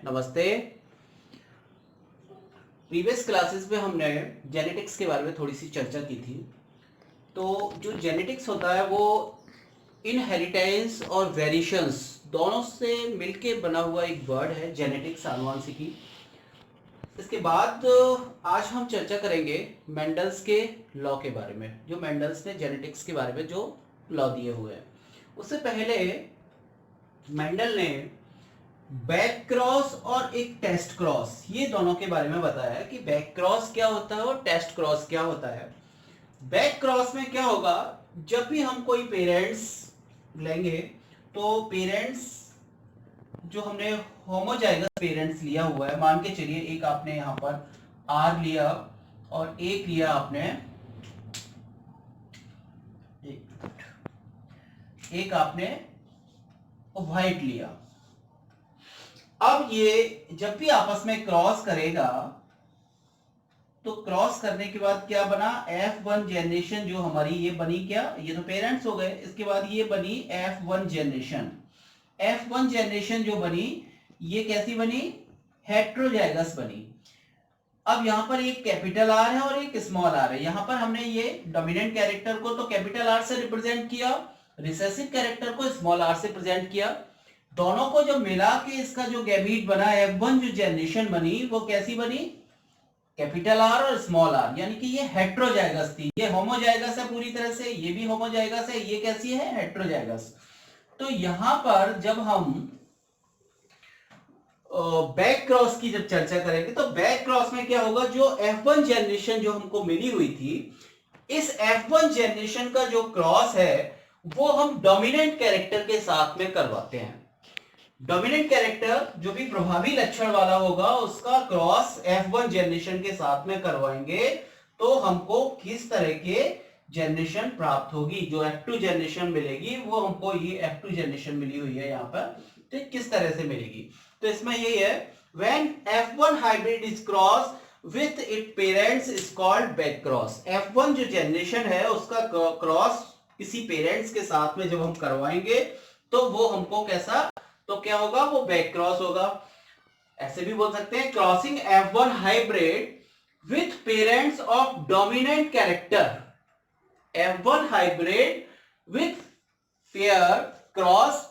नमस्ते। Previous classes में हमने जेनेटिक्स के बारे में थोड़ी सी चर्चा की थी। तो जो जेनेटिक्स होता है वो इनहेरिटेंस और वेरिएशंस दोनों से मिलके बना हुआ एक वर्ड है, जेनेटिक्स, आनुवंशिकी। इसके बाद आज हम चर्चा करेंगे मेंडल्स के लॉ के बारे में, जो मेंडल्स ने जेनेटिक्स के बारे में जो लॉ दिए हुए हैं। उससे पहले मेंडल ने बैक क्रॉस और एक टेस्ट क्रॉस, ये दोनों के बारे में बताया कि बैक क्रॉस क्या होता है और टेस्ट क्रॉस क्या होता है। बैक क्रॉस में क्या होगा, जब भी हम कोई पेरेंट्स लेंगे तो पेरेंट्स जो हमने होमोजाइगस पेरेंट्स लिया हुआ है, मान के चलिए एक आपने यहां पर आर लिया और एक लिया आपने एक आपने व्हाइट लिया। अब ये जब भी आपस में क्रॉस करेगा तो क्रॉस करने के बाद क्या बना, F1 जनरेशन जो हमारी ये बनी, क्या ये तो पेरेंट्स हो गए, इसके बाद ये बनी F1 जनरेशन। F1 जनरेशन जो बनी ये कैसी बनी, हेट्रोजाइगस बनी। अब यहां पर एक कैपिटल आर है और एक स्मॉल आर है। यहां पर हमने ये डोमिनेंट कैरेक्टर को तो कैपिटल आर से रिप्रेजेंट किया, रिसेसिव कैरेक्टर को स्मॉल आर से प्रेजेंट किया। दोनों को जब मिला के इसका जो गैमीट बना, F1 जो जनरेशन बनी वो कैसी बनी, कैपिटल आर और स्मॉल आर, यानी कि ये हेट्रोजाइगस थी। ये होमोजाइगस है पूरी तरह से, ये भी होमोजाइगस है, ये कैसी है, हेट्रोजाइगस। तो यहां पर जब हम बैक क्रॉस की जब चर्चा करेंगे तो बैक क्रॉस में क्या होगा, जो F1 जनरेशन जो हमको मिली हुई थी, इस F1 जनरेशन का जो क्रॉस है वो हम डोमिनेंट कैरेक्टर के साथ में करवाते हैं। डोमिनेंट कैरेक्टर जो भी प्रभावी लक्षण वाला होगा उसका क्रॉस F1 जनरेशन के साथ में करवाएंगे तो हमको किस तरह के जनरेशन प्राप्त होगी। जो F2 जनरेशन मिलेगी वो हमको, ये F2 जनरेशन मिली हुई है यहाँ पर, तो किस तरह से मिलेगी। तो इसमें यही है, when F1 hybrid is crossed with its parents is called back cross। F1 जो जनरेशन है उसका क्रॉस किसी पेरेंट्स के साथ में जब हम करवाएंगे तो वो हमको कैसा, तो क्या होगा, वो बैक क्रॉस होगा। ऐसे भी बोल सकते हैं, crossing F1 hybrid with parents of dominant character. F1 hybrid with pair cross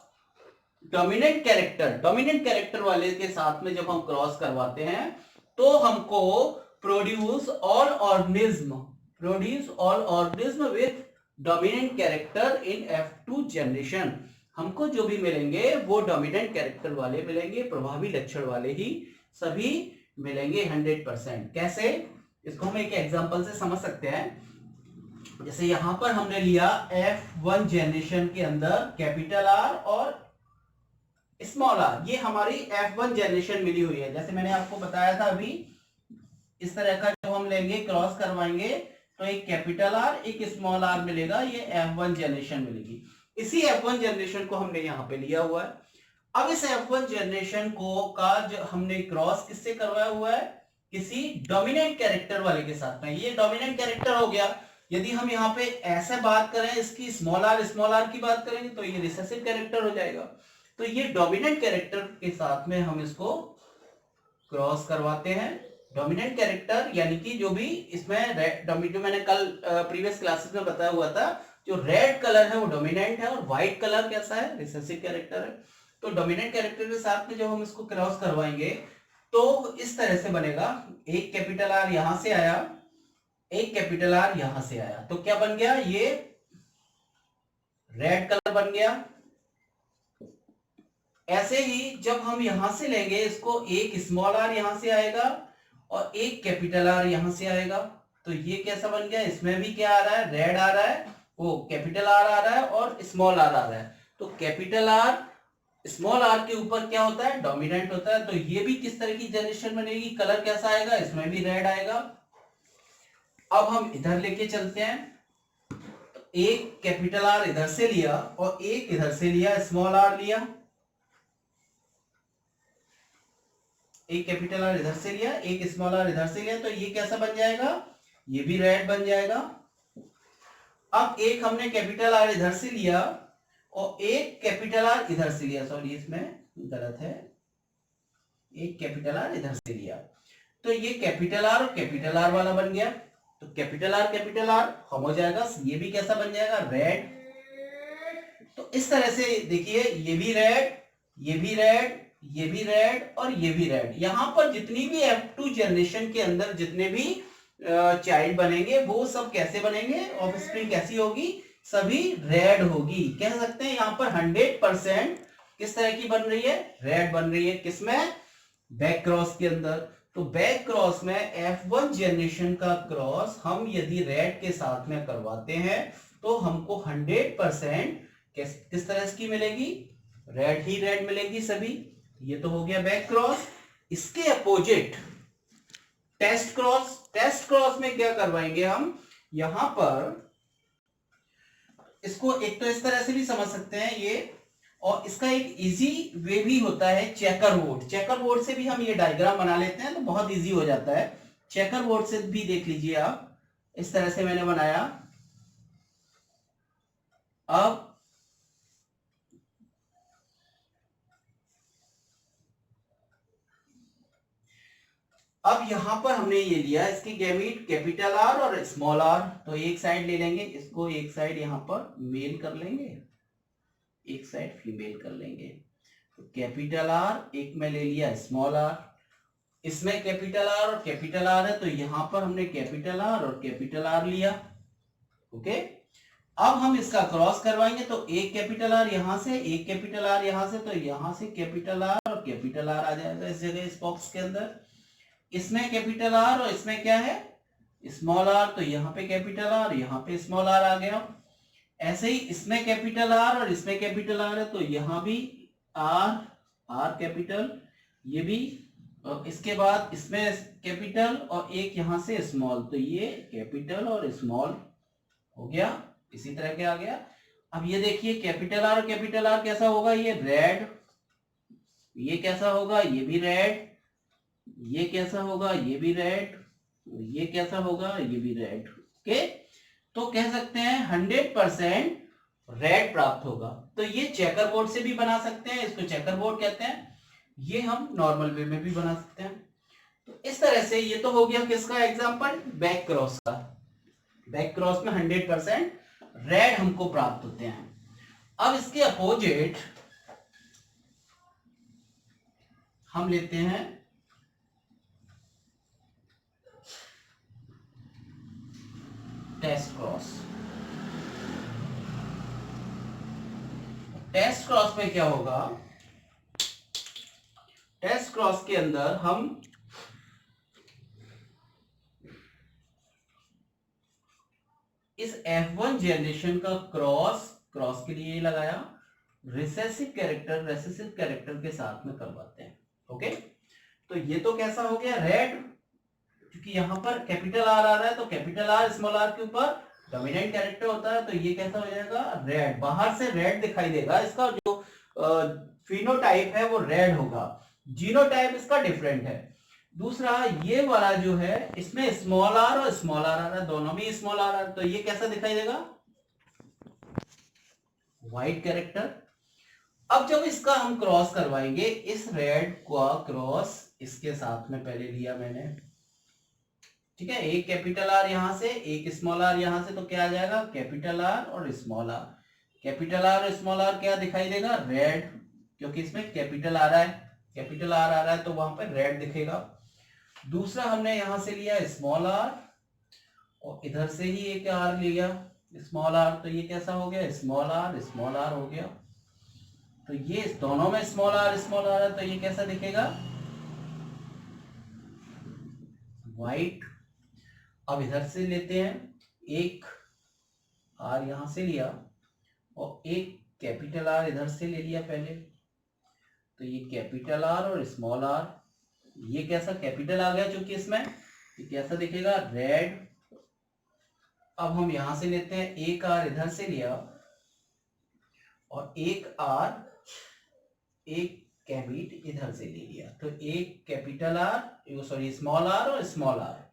dominant character, dominant character वाले के साथ में जब हम क्रॉस करवाते हैं तो हमको produce all organism with dominant character in F2 generation. हमको जो भी मिलेंगे वो डोमिनेंट कैरेक्टर वाले मिलेंगे, प्रभावी लक्षण वाले ही सभी मिलेंगे 100%। कैसे, इसको हम एक एग्जांपल से समझ सकते हैं। जैसे यहां पर हमने लिया F1 जनरेशन के अंदर कैपिटल आर और स्मॉल आर, ये हमारी F1 जनरेशन मिली हुई है। जैसे मैंने आपको बताया था अभी, इस तरह का जब हम लेंगे क्रॉस करवाएंगे तो एक कैपिटल आर एक स्मॉल आर मिलेगा, ये F1 जनरेशन मिलेगी। इसी F1 जनरेशन को हमने यहाँ पे लिया हुआ है। अब इस F1 जनरेशन को का जो हमने क्रॉस किससे करवाया हुआ है, किसी डोमिनेंट कैरेक्टर वाले के साथ में। ये डोमिनेंट कैरेक्टर हो गया। यदि हम यहाँ पे ऐसे बात करें, इसकी स्मॉल आर की बात करेंगे तो ये रिसेसिव कैरेक्टर हो जाएगा। तो ये डोमिनेंट कैरेक्टर के साथ में हम इसको क्रॉस करवाते हैं। डोमिनेंट कैरेक्टर यानी कि जो भी इसमें जो मैंने कल प्रीवियस क्लासेस में बताया हुआ था, जो रेड कलर है वो डोमिनेंट है और व्हाइट कलर कैसा है, रिसेसिव कैरेक्टर है। तो डोमिनेंट कैरेक्टर के साथ में जब हम इसको क्रॉस करवाएंगे तो इस तरह से बनेगा, एक कैपिटल आर यहां से आया, एक कैपिटल आर यहां से आया, तो क्या बन गया, ये रेड कलर बन गया। ऐसे ही जब हम यहां से लेंगे इसको, एक स्मॉल आर यहां से आएगा और एक कैपिटल आर यहां से आएगा, तो ये कैसा बन गया, इसमें भी क्या आ रहा है, रेड आ रहा है, वो कैपिटल आर आ रहा है और स्मॉल आर आ रहा है। तो कैपिटल आर स्मॉल आर के ऊपर क्या होता है, डोमिनेंट होता है। तो ये भी किस तरह की जनरेशन बनेगी, कलर कैसा आएगा, इसमें भी रेड आएगा। अब हम इधर लेके चलते हैं, तो एक कैपिटल आर इधर से लिया और एक इधर से लिया, स्मॉल आर लिया, एक कैपिटल आर इधर से लिया, एक स्मॉल आर इधर से लिया, तो ये कैसा बन जाएगा, ये भी रेड बन जाएगा। अब एक हमने कैपिटल आर इधर से लिया और एक कैपिटल आर इधर से लिया, सॉरी इसमें गलत है, एक कैपिटल आर इधर से लिया, तो ये कैपिटल आर और कैपिटल आर वाला बन गया। तो कैपिटल आर हम हो जाएगा, ये भी कैसा बन जाएगा, रेड। तो इस तरह से देखिए, ये भी रेड, ये भी रेड, ये भी रेड और ये भी रेड। यहां पर जितनी भी F2 जनरेशन के अंदर जितने भी चाइल्ड बनेंगे वो सब कैसे बनेंगे, ऑफस्प्रिंग कैसी होगी, सभी रेड होगी। कह सकते हैं यहां पर 100% किस तरह की बन रही है, रेड बन रही है। किसमें, बैक क्रॉस के अंदर। तो बैक क्रॉस में F1 जनरेशन का क्रॉस हम यदि रेड के साथ में करवाते हैं तो हमको 100% किस तरह की मिलेगी, रेड ही रेड मिलेगी सभी। ये तो हो गया बैक क्रॉस। इसके opposite test cross. Test cross में क्या करवाएंगे हम, यहां पर इसको एक तो इस तरह से भी समझ सकते हैं ये, और इसका एक इजी वे भी होता है चेकर बोर्ड। चेकर बोर्ड से भी हम ये डायग्राम बना लेते हैं तो बहुत इजी हो जाता है। चेकर बोर्ड से भी देख लीजिए आप, इस तरह से मैंने बनाया। अब यहां पर हमने ये लिया इसकी गैमीट कैपिटल आर और स्मॉल आर, तो एक साइड ले लेंगे इसको, एक साइड यहां पर मेल कर लेंगे, एक साइड फीमेल कर लेंगे। तो कैपिटल आर एक में ले लिया स्मॉल आर, इसमें कैपिटल आर और कैपिटल आर है, तो यहां पर हमने कैपिटल आर और कैपिटल आर लिया। ओके, अब हम इसका क्रॉस करवाएंगे, तो एक कैपिटल आर यहां से, एक कैपिटल आर यहां से, तो यहां से कैपिटल आर और कैपिटल आर आ जाएगा इस जगह, इस बॉक्स के अंदर। इसमें कैपिटल आर और इसमें क्या है, स्मॉल आर, तो यहाँ पे कैपिटल आर, यहाँ पे स्मॉल आर आ गया। ऐसे ही इसमें कैपिटल आर और इसमें कैपिटल आर है, तो यहाँ भी आर, आर कैपिटल, ये भी, और इसके बाद इसमें कैपिटल और एक यहाँ से स्मॉल, तो ये कैपिटल और स्मॉल हो गया, इसी तरह के आ गया। अब ये देखिए कैपिटल आर और कैपिटल आर कैसा होगा, ये रेड, ये कैसा होगा, ये भी रेड, ये कैसा होगा, ये भी रेड, ये कैसा होगा, ये भी रेड। ओके, तो कह सकते हैं 100% रेड प्राप्त होगा। तो ये चेकर बोर्ड से भी बना सकते हैं, इसको चेकर बोर्ड कहते हैं। ये हम नॉर्मल वे में भी बना सकते हैं। तो इस तरह से ये तो हो गया किसका एग्जांपल, बैक क्रॉस का। बैक क्रॉस में 100% रेड हमको प्राप्त होते हैं। अब इसके अपोजिट हम लेते हैं टेस्ट क्रॉस। टेस्ट क्रॉस में क्या होगा, टेस्ट क्रॉस के अंदर हम इस F1 जनरेशन का क्रॉस, क्रॉस के लिए लगाया, रिसेसिव कैरेक्टर के साथ में करवाते हैं। ओके, तो ये तो कैसा हो गया, रेड, क्योंकि यहां पर कैपिटल आर आ रहा है, तो कैपिटल आर स्मॉल आर के ऊपर डोमिनेंट कैरेक्टर होता है, तो ये कैसा हो जाएगा, रेड। बाहर से रेड दिखाई देगा, इसका जो फिनोटाइप है वो रेड होगा, जीनोटाइप इसका डिफरेंट है। दूसरा ये वाला जो है, इसमें स्मॉल आर और स्मॉल आर आ रहा है, दोनों में स्मॉल आर आ रहा है, तो ये कैसा दिखाई देगा, व्हाइट कैरेक्टर। अब जब इसका हम क्रॉस करवाएंगे, इस रेड का क्रॉस इसके साथ में पहले लिया मैंने, ठीक है, एक कैपिटल आर यहां से, एक स्मॉल आर यहां से, तो क्या आ जाएगा, कैपिटल आर और स्मॉल आर। कैपिटल आर और स्मॉल आर क्या दिखाई देगा, रेड, क्योंकि इसमें कैपिटल आ रहा है, कैपिटल आर आ रहा है, तो वहां पर रेड दिखेगा। दूसरा हमने यहां से लिया स्मॉल आर और इधर से ही एक आर लिया स्मॉल आर, तो ये कैसा हो गया, स्मॉल आर हो गया। तो ये दोनों में स्मॉल आर है, तो ये कैसा दिखेगा, व्हाइट। अब इधर से लेते हैं, एक आर यहां से लिया और एक कैपिटल आर इधर से ले लिया पहले, तो ये कैपिटल आर और स्मॉल आर, ये कैसा कैपिटल आ गया चूंकि इसमें, ये कैसा दिखेगा, रेड। अब हम यहां से लेते हैं, एक आर इधर से लिया और एक आर, एक कैपिट इधर से ले लिया, तो एक capital R, sorry small R और स्मॉल आर,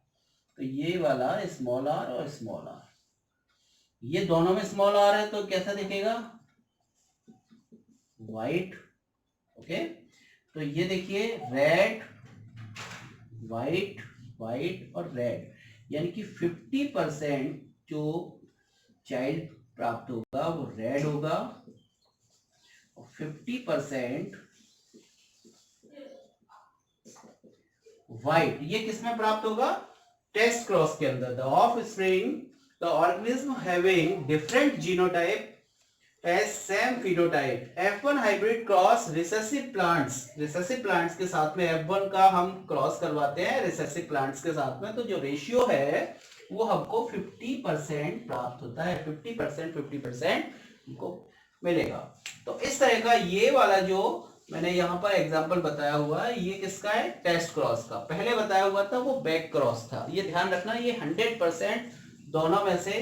तो ये वाला स्मॉल आर और स्मॉल आर, ये दोनों में स्मॉल आर है, तो कैसा दिखेगा, व्हाइट। ओके, तो ये देखिए रेड व्हाइट व्हाइट और रेड, यानी कि 50% जो चाइल्ड प्राप्त होगा वो रेड होगा और 50% व्हाइट। ये किसमें प्राप्त होगा? टेस्ट क्रॉस के अंदर। The offspring the organism having different genotype as same phenotype. F1 hybrid cross recessive plants के साथ में F1 का हम क्रॉस करवाते हैं रिसेसिव प्लांट्स के साथ में, तो जो रेशियो है वो हमको 50% प्राप्त होता है। 50% हमको मिलेगा। तो इस तरह का ये वाला जो मैंने यहाँ पर एग्जांपल बताया हुआ है, ये किसका है? टेस्ट क्रॉस का। पहले बताया हुआ था वो बैक क्रॉस था। ये ध्यान रखना, ये 100% दोनों में से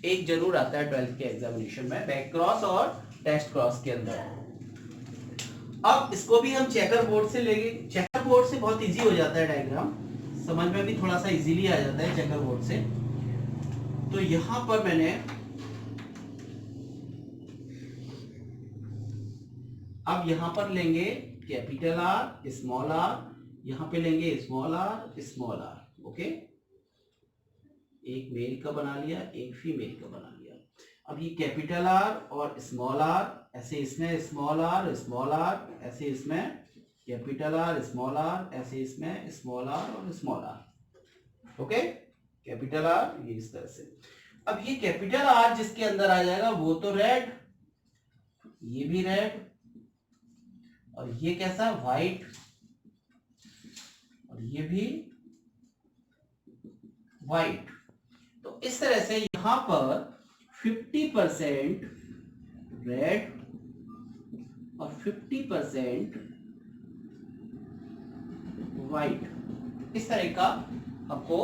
एक जरूर आता है 12th के एग्जामिनेशन में, बैक क्रॉस और टेस्ट क्रॉस के अंदर। अब इसको भी हम चेकर बोर्ड से लेंगे। चेकर बोर्ड से बहुत इजी हो जाता है डायग्राम, समझ में भी थोड़ा सा इजीली आ जाता है चेकर बोर्ड से। तो यहां पर मैंने अब यहां पर लेंगे कैपिटल आर स्मॉल आर, यहां पे लेंगे स्मॉल आर, ओके। एक मेल का बना लिया, एक फीमेल का बना लिया। अब ये कैपिटल आर और स्मॉल आर, ऐसे इसमें स्मॉल आर, ऐसे इसमें कैपिटल आर, ऐसे इसमें स्मॉल आर और small R, okay. Capital R ये इस तरह से। अब ये कैपिटल आर जिसके अंदर आ जाएगा वो तो रेड, ये भी रेड, और ये कैसा? व्हाइट, और ये भी व्हाइट। तो इस तरह से यहां पर 50% रेड और 50% व्हाइट, इस तरह का आपको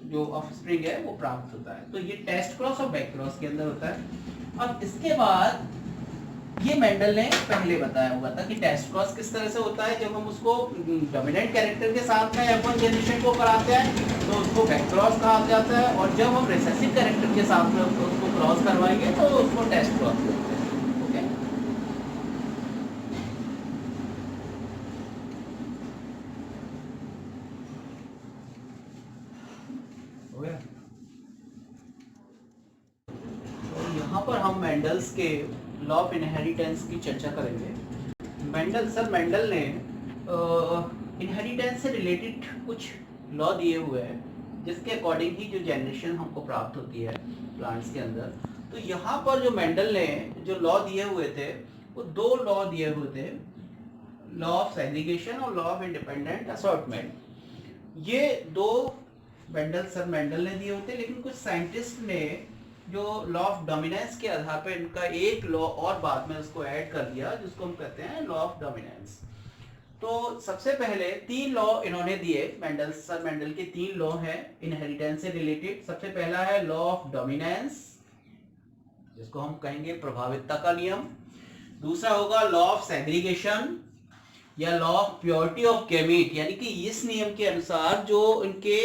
जो ऑफस्प्रिंग है वो प्राप्त होता है। तो ये टेस्ट क्रॉस और बैक क्रॉस के अंदर होता है। अब इसके बाद ये मेंडल ने पहले बताया हुआ था कि टेस्ट क्रॉस किस तरह से होता है। जब हम उसको डोमिनेंट कैरेक्टर के साथ में F1 जनरेशन को कराते हैं तो उसको बैक क्रॉस कहा जाता है, और जब हम रिसेसिव कैरेक्टर के साथ में उसको क्रॉस करवाएंगे तो उसको टेस्ट क्रॉस बोलते हैं, ओके। हो गया। तो यहाँ पर हम मेंडल्स के लॉ ऑफ इनहेरिटेंस की चर्चा करेंगे। मेंडल ने इनहेरिटेंस से रिलेटेड कुछ लॉ दिए हुए हैं जिसके अकॉर्डिंग ही जो जनरेशन हमको प्राप्त होती है प्लांट्स के अंदर। तो यहाँ पर जो मेंडल ने जो लॉ दिए हुए थे वो दो लॉ दिए हुए थे, लॉ ऑफ सेग्रीगेशन और लॉ ऑफ इंडिपेंडेंट असॉर्टमेंट। ये दो मेंडल ने दिए होते, लेकिन कुछ साइंटिस्ट ने जो लॉ ऑफ डोमिनेंस के आधार पर इनका एक लॉ और बाद में उसको ऐड कर दिया, जिसको हम कहते हैं लॉ ऑफ डोमिनेंस। तो सबसे पहले तीन लॉ इन्होंने दिए, मेंडल के तीन लॉ हैं इनहेरिटेंस से रिलेटेड। सबसे पहला है लॉ ऑफ डोमिनेंस, जिसको हम कहेंगे प्रभावितता का नियम। दूसरा होगा लॉ ऑफ सेग्रीगेशन या law of purity of gamete, यानी कि इस नियम के अनुसार जो उनके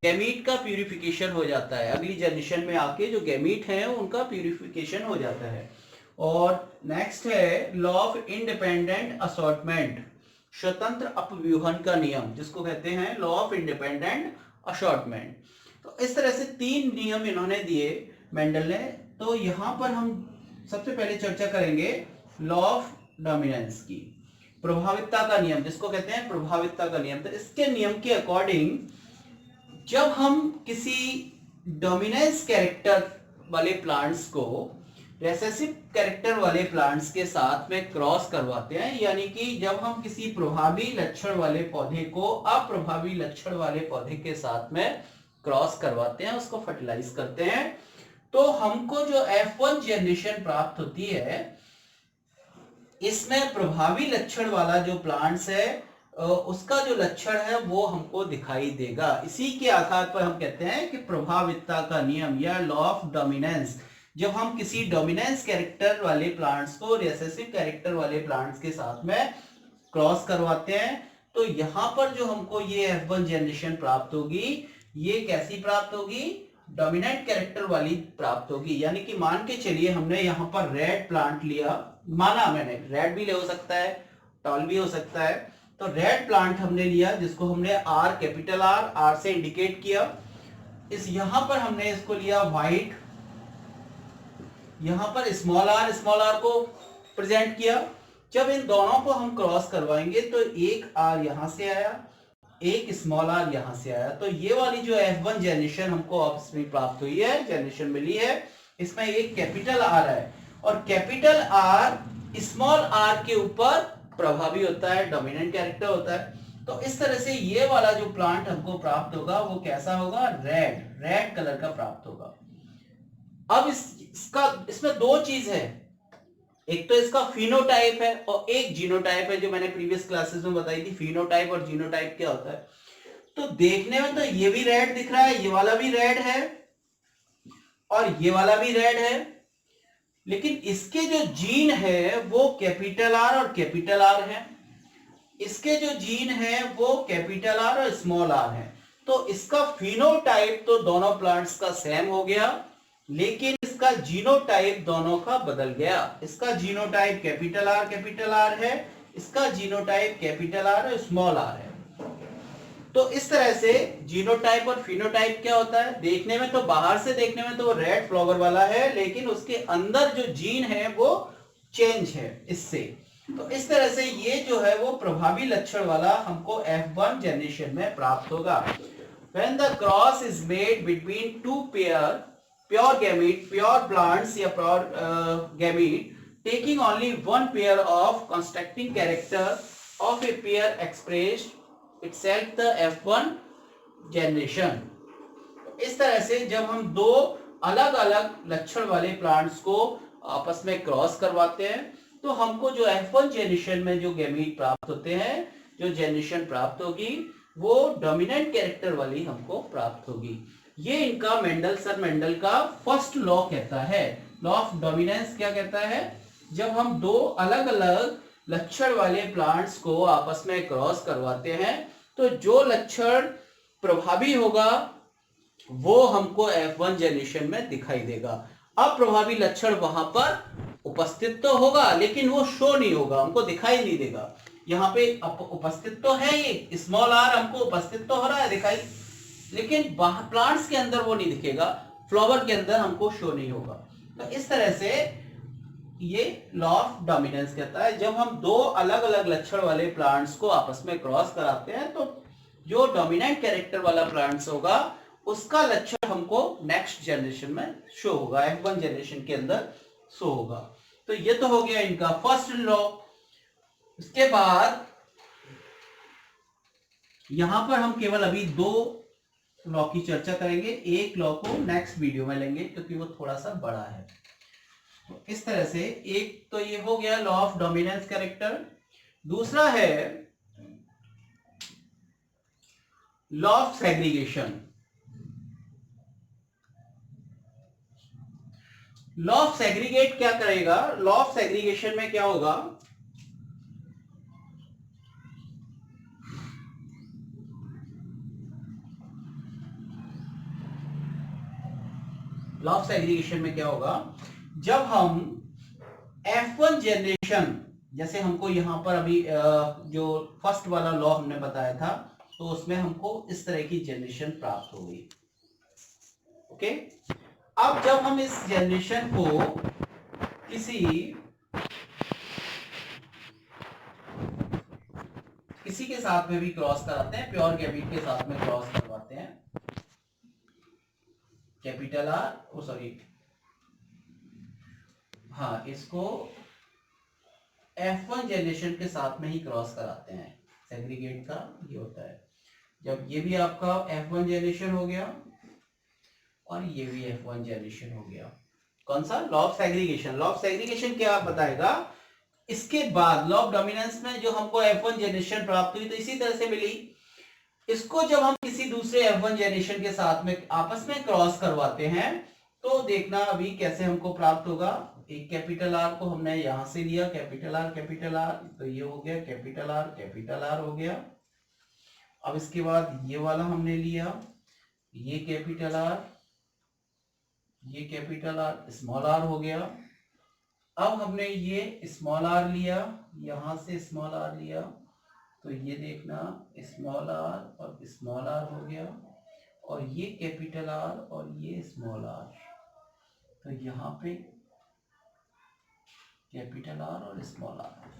गैमीट का प्यूरिफिकेशन हो जाता है, अगली जनरेशन में आके जो गैमीट हैं उनका प्यूरिफिकेशन हो जाता है। और नेक्स्ट है लॉ ऑफ इंडिपेंडेंट असॉर्टमेंट, स्वतंत्र अपव्यूहन का नियम, जिसको कहते हैं लॉ ऑफ इंडिपेंडेंट असॉर्टमेंट। तो इस तरह से तीन नियम इन्होंने दिए मेंडल ने। तो यहां पर हम सबसे पहले चर्चा करेंगे लॉ ऑफ डोमिनेंस की, प्रभावितता का नियम, जिसको कहते हैं प्रभावितता का नियम। तो इसके नियम के अकॉर्डिंग जब हम किसी डोमिनेंस कैरेक्टर वाले प्लांट्स को रिसेसिव कैरेक्टर वाले प्लांट्स के साथ में क्रॉस करवाते हैं, यानी कि जब हम किसी प्रभावी लक्षण वाले पौधे को अप्रभावी लक्षण वाले पौधे के साथ में क्रॉस करवाते हैं, उसको फर्टिलाइज करते हैं, तो हमको जो F1 जनरेशन प्राप्त होती है, इसमें प्रभावी लक्षण वाला जो प्लांट्स है उसका जो लक्षण है वो हमको दिखाई देगा। इसी के आधार पर हम कहते हैं कि प्रभावितता का नियम या लॉ ऑफ डोमिनेंस। जब हम किसी डोमिनेंस कैरेक्टर वाले प्लांट्स को रिसेसिव कैरेक्टर वाले प्लांट्स के साथ में क्रॉस करवाते हैं, तो यहां पर जो हमको ये F1 जनरेशन प्राप्त होगी, ये कैसी प्राप्त होगी? डोमिनेंट कैरेक्टर वाली प्राप्त होगी। यानी कि मान के चलिए हमने यहाँ पर रेड प्लांट लिया, माना मैंने, रेड भी ले हो सकता है टॉल भी हो सकता है। तो रेड प्लांट हमने लिया जिसको हमने आर, कैपिटल आर से इंडिकेट किया। इस यहां पर हमने इसको लिया व्हाइट, यहां पर स्मॉल आर को प्रेजेंट किया। जब इन दोनों को हम क्रॉस करवाएंगे तो एक आर यहां से आया, एक स्मॉल आर यहां से आया। तो ये वाली जो F1 जनरेशन हमको आपस में प्राप्त हुई है, जनरेशन मिली है, इसमें एक कैपिटल आर है और कैपिटल आर स्मॉल आर के ऊपर प्रभावी होता है, डोमिनेंट कैरेक्टर होता है। तो इस तरह से ये वाला जो प्लांट हमको प्राप्त होगा वो कैसा होगा, रेड कलर का प्राप्त होगा। अब इसमें दो चीज है, एक तो इसका फिनोटाइप है और एक जीनोटाइप है, जो मैंने प्रीवियस क्लासेस में बताई थी। फिनोटाइप और जीनोटाइप क्या होता है, तो देखने में तो ये भी रेड दिख रहा है, ये वाला भी रेड है और ये वाला भी रेड है, लेकिन इसके जो जीन है वो कैपिटल आर और कैपिटल आर है, इसके जो जीन है वो कैपिटल आर और स्मॉल आर है। तो इसका फिनोटाइप तो दोनों प्लांट्स का सेम हो गया, लेकिन इसका जीनोटाइप दोनों का बदल गया। इसका जीनोटाइप कैपिटल आर है, इसका जीनोटाइप कैपिटल आर और स्मॉल आर है। तो इस तरह से जीनोटाइप और फिनोटाइप क्या होता है, देखने में तो बाहर से देखने में तो वो रेड फ्लावर वाला है, लेकिन उसके अंदर जो जीन है वो चेंज है इससे। तो इस तरह से ये जो है वो प्रभावी लक्षण वाला हमको F1 जनरेशन में प्राप्त होगा। When the cross is made between two pure gamete, pure plants या pure gamete taking only one pair of constructing character of a pair expressed itself the F1 generation। इस तरह से जब हम दो अलग अलग लक्षण वाले प्लांट्स को आपस में क्रॉस करवाते हैं तो हमको जो F1 जनरेशन में जो गैमीट प्राप्त होते हैं, जो जनरेशन प्राप्त होगी वो डोमिनेंट कैरेक्टर वाली हमको प्राप्त होगी। ये इनका मेंडल का फर्स्ट लॉ कहता है। लॉ ऑफ डोमिनेंस क्या कहता है, जब हम दो अलग अलग लक्षण वाले प्लांट्स को आपस में क्रॉस करवाते हैं तो जो लक्षण प्रभावी होगा वो हमको F1 जनरेशन में दिखाई देगा। अब प्रभावी लक्षण वहां पर उपस्थित तो होगा लेकिन वो शो नहीं होगा, हमको दिखाई नहीं देगा। यहाँ पे उपस्थित तो है, ये स्मॉल आर हमको उपस्थित तो हो रहा है, दिखाई, लेकिन प्लांट्स के अंदर वो नहीं दिखेगा, फ्लावर के अंदर हमको शो नहीं होगा। तो इस तरह से ये लॉ ऑफ डोमिनेंस कहता है, जब हम दो अलग अलग लक्षण वाले प्लांट्स को आपस में क्रॉस कराते हैं तो जो डोमिनेंट कैरेक्टर वाला प्लांट्स होगा उसका लक्षण हमको नेक्स्ट जनरेशन में शो होगा, F1 जनरेशन के अंदर शो होगा। तो ये तो हो गया इनका फर्स्ट लॉ। इसके बाद यहां पर हम केवल अभी दो लॉ की चर्चा करेंगे, एक लॉ को नेक्स्ट वीडियो में लेंगे क्योंकि वो थोड़ा सा बड़ा है। तो इस तरह से एक तो ये हो गया लॉ ऑफ डोमिनेंस कैरेक्टर। दूसरा है law of segregation. Law of segregate क्या करेगा, लॉ ऑफ सेग्रीगेशन में क्या होगा, लॉ ऑफ सेग्रीगेशन में क्या होगा, जब हम F1 जनरेशन, जैसे हमको यहां पर अभी जो फर्स्ट वाला लॉ हमने बताया था तो उसमें हमको इस तरह की जनरेशन प्राप्त हो गई। ओके, अब जब हम इस जनरेशन को किसी के साथ में भी क्रॉस कराते हैं, प्योर गैमीट के साथ में क्रॉस करवाते हैं, कैपिटल आर, सॉरी हाँ, इसको F1 जनरेशन के साथ में ही क्रॉस कराते हैं। सेग्रीगेट का ये होता है, जब ये भी आपका F1 जनरेशन हो गया और ये भी F1 जनरेशन हो गया। कौन सा, law of segregation. Law of segregation क्या बताएगा, इसके बाद लॉ ऑफ डोमिनेंस में जो हमको F1 जनरेशन प्राप्त हुई तो इसी तरह से मिली, इसको जब हम किसी दूसरे F1 जनरेशन के साथ में आपस में क्रॉस करवाते हैं तो देखना अभी कैसे हमको प्राप्त होगा। एक कैपिटल आर को हमने यहां से लिया, कैपिटल आर, तो ये हो गया कैपिटल आर हो गया। अब इसके बाद ये वाला हमने लिया, ये कैपिटल आर, स्मॉल आर हो गया। अब हमने ये स्मॉल आर लिया, यहां से स्मॉल आर लिया, तो ये देखना स्मॉल आर और स्मॉल आर हो गया, और ये कैपिटल आर और ये स्मॉल आर, तो यहाँ पे कैपिटल आर और स्मॉल आर।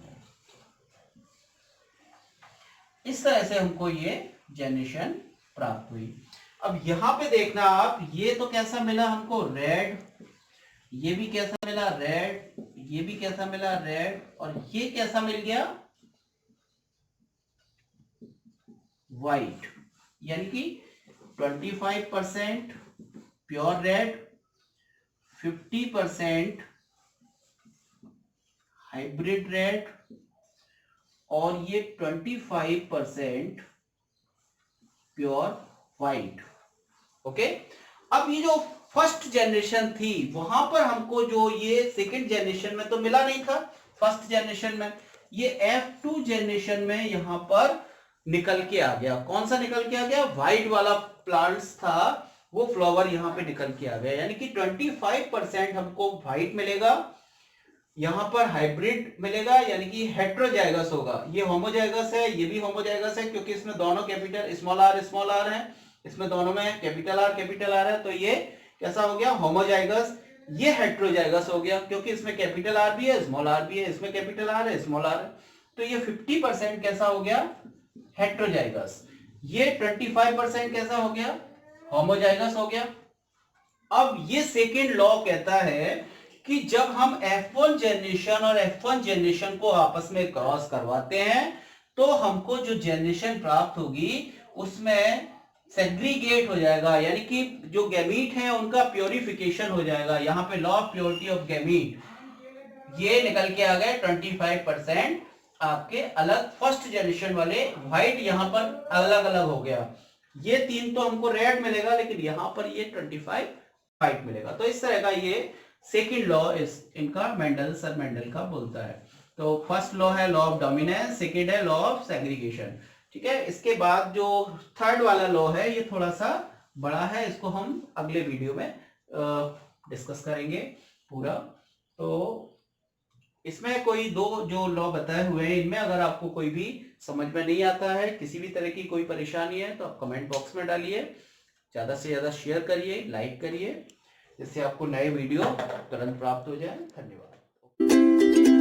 इस तरह से हमको ये जनरेशन प्राप्त हुई। अब यहां पे देखना आप, ये तो कैसा मिला हमको रेड, ये भी कैसा मिला रेड, ये भी कैसा मिला रेड, और ये कैसा मिल गया व्हाइट, यानी कि 25% प्योर रेड, 50% हाइब्रिड रेड, और ये 25% प्योर व्हाइट। ओके, अब ये जो फर्स्ट जनरेशन थी वहां पर हमको जो ये सेकंड जनरेशन में तो मिला नहीं था, फर्स्ट जनरेशन में ये F2 जनरेशन में यहां पर निकल के आ गया। कौन सा निकल के आ गया? व्हाइट वाला प्लांट्स था, वो फ्लावर यहां पे निकल के आ गया, यानी कि 25% हमको व्हाइट मिलेगा, यहां पर हाइब्रिड मिलेगा, यानी कि हेट्रोजाइगस होगा। ये होमोजाइगस है, ये भी होमोजाइगस है, क्योंकि इसमें दोनों कैपिटल स्मॉल आर है, इसमें दोनों में कैपिटल आर है, तो ये कैसा हो गया? होमोजाइगस। ये हेट्रोजाइगस हो गया, क्योंकि इसमें कैपिटल आर भी है, स्मॉल आर भी है, इसमें कैपिटल आर है, स्मॉल आर है, तो ये 50% कैसा हो गया? हेट्रोजाइगस। ये 25% कैसा हो गया? होमोजाइगस हो गया। अब ये सेकेंड लॉ कहता है कि जब हम F1 जनरेशन और F1 जनरेशन को आपस में क्रॉस करवाते हैं तो हमको जो जनरेशन प्राप्त होगी उसमें सेग्रीगेट हो जाएगा, यानी कि जो गैमीट है उनका प्योरिफिकेशन हो जाएगा। यहां पे law of purity of gamete ये निकल के आ गए 25% आपके अलग, फर्स्ट जनरेशन वाले व्हाइट यहां पर अलग अलग हो गया। ये 3 तो हमको रेड मिलेगा, लेकिन यहां पर ये 25 व्हाइट मिलेगा। तो इस तरह का ये सेकेंड लॉ इस इनका सर मेंडल का बोलता है। तो फर्स्ट लॉ है लॉ ऑफ डोमिनेंस, सेकेंड है लॉ ऑफ सेग्रीगेशन। ठीक है, इसके बाद जो थर्ड वाला लॉ है ये थोड़ा सा बड़ा है, इसको हम अगले वीडियो में डिस्कस करेंगे पूरा। तो इसमें कोई दो जो लॉ बताए हुए हैं, इनमें अगर आपको कोई भी समझ में नहीं आता है, किसी भी तरह की कोई परेशानी है, तो आप कमेंट बॉक्स में डालिए, ज्यादा से ज्यादा शेयर करिए, लाइक करिए, जिससे आपको नए वीडियो तुरंत प्राप्त हो जाए। धन्यवाद।